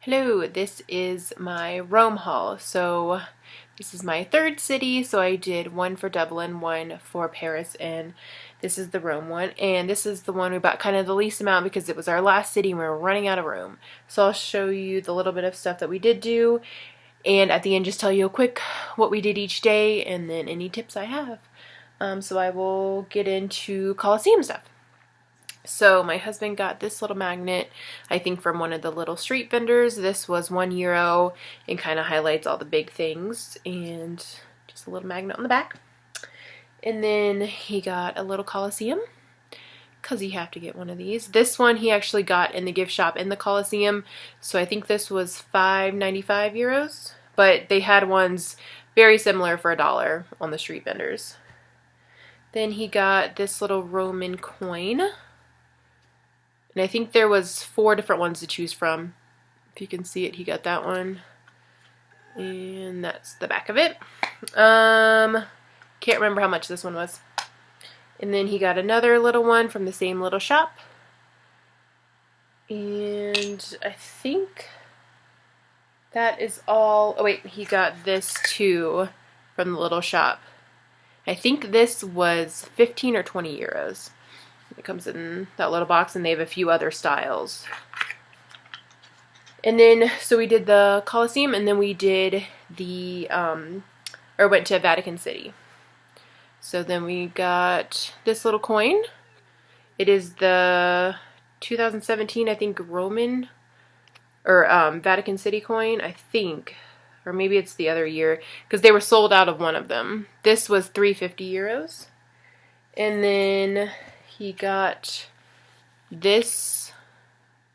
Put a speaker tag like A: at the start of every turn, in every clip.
A: Hello, this is my Rome haul. So this is my third city, so I did one for Dublin, one for Paris, and this is the Rome one. And this is the one we bought kind of the least amount because it was our last city and we were running out of room. So I'll show you the little bit of stuff that we did do, and at the end just tell you a quick what we did each day and then any tips I have. So I will get into Colosseum stuff. So my husband got this little magnet, I think from one of the little street vendors. This was €1 and kind of highlights all the big things, and just a little magnet on the back. And then he got a little Colosseum, because you have to get one of these. This one he actually got in the gift shop in the Colosseum, so I think this was €5.95, but they had ones very similar for $1 on the street vendors. Then he got this little Roman coin. And I think there was 4 different ones to choose from. If you can see it, he got that one. And that's the back of it. Can't remember how much this one was. And then he got another little one from the same little shop. And I think that is all. Oh wait, he got this too from the little shop. I think this was 15 or 20 euros. It comes in that little box, and they have a few other styles. And then, so we did the Colosseum, and then we did the, went to Vatican City. So then we got this little coin. It is the 2017, I think, Roman, or Vatican City coin, I think. Or maybe it's the other year, because they were sold out of one of them. This was 350 euros. And then he got this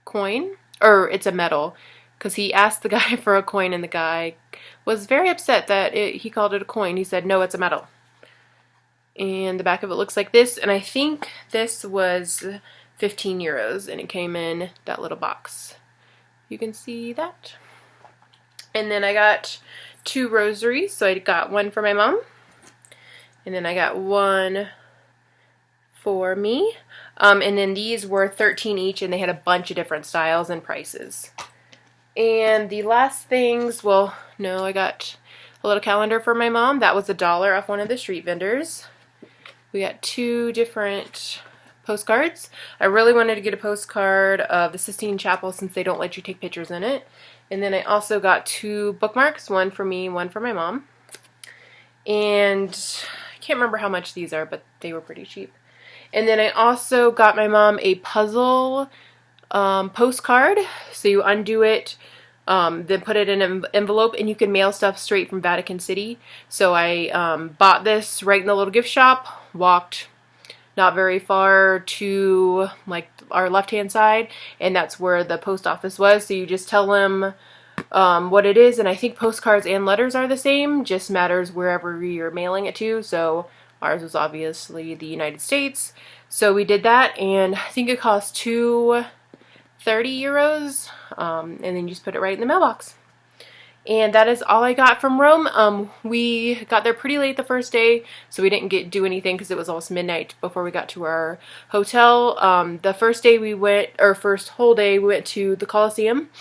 A: coin, or it's a medal, because he asked the guy for a coin, and the guy was very upset that he called it a coin. He said, no, it's a medal. And the back of it looks like this, and I think this was 15 euros, and it came in that little box. You can see that. And then I got 2 rosaries, so I got one for my mom, and then I got one for me. And then these were 13 each, and they had a bunch of different styles and prices. And the last things, well, no, I got a little calendar for my mom. That was $1 off one of the street vendors. We got 2 different postcards. I really wanted to get a postcard of the Sistine Chapel since they don't let you take pictures in it. And then I also got 2 bookmarks, one for me, one for my mom. And I can't remember how much these are, but they were pretty cheap. And then I also got my mom a puzzle postcard. So you undo it, then put it in an envelope, and you can mail stuff straight from Vatican City. So I bought this right in the little gift shop, walked not very far to like our left-hand side, and that's where the post office was. So you just tell them what it is, and I think postcards and letters are the same, just matters wherever you're mailing it to. So ours was obviously the United States. So we did that, and I think it cost €2.30, and then you just put it right in the mailbox. And that is all I got from Rome. We got there pretty late the first day, so we didn't do anything because it was almost midnight before we got to our hotel. The first day we went, or first whole day, we went to the Colosseum.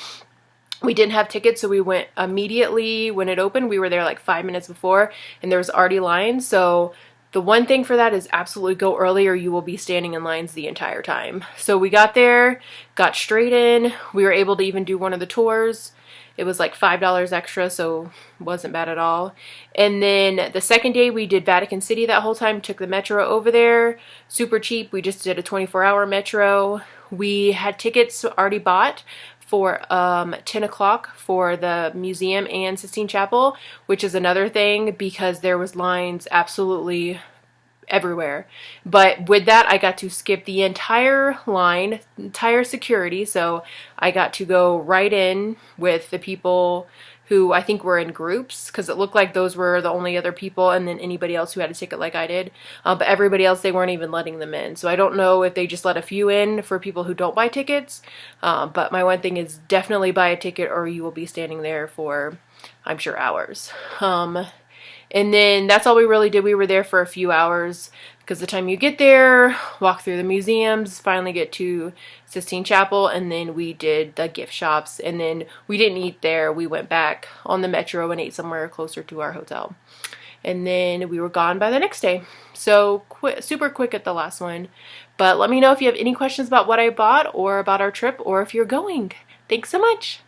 A: We didn't have tickets, so we went immediately when it opened. We were there like 5 minutes before, and there was already lines. So the one thing for that is absolutely go early, or you will be standing in lines the entire time. So we got there, got straight in. We were able to even do one of the tours. It was like $5 extra, so it wasn't bad at all. And then the second day we did Vatican City that whole time, took the metro over there. Super cheap. We just did a 24-hour metro. We had tickets already bought for 10 o'clock for the museum and Sistine Chapel, which is another thing because there was lines absolutely everywhere. But with that, I got to skip the entire line, entire security, so I got to go right in with the people who I think were in groups, because it looked like those were the only other people, and then anybody else who had a ticket like I did. But everybody else, they weren't even letting them in. So I don't know if they just let a few in for people who don't buy tickets. But my one thing is definitely buy a ticket, or you will be standing there for, I'm sure, hours. And then that's all we really did. We were there for a few hours because the time you get there, walk through the museums, finally get to Sistine Chapel, and then we did the gift shops. And then we didn't eat there. We went back on the metro and ate somewhere closer to our hotel. And then we were gone by the next day. So super quick at the last one. But let me know if you have any questions about what I bought or about our trip or if you're going. Thanks so much.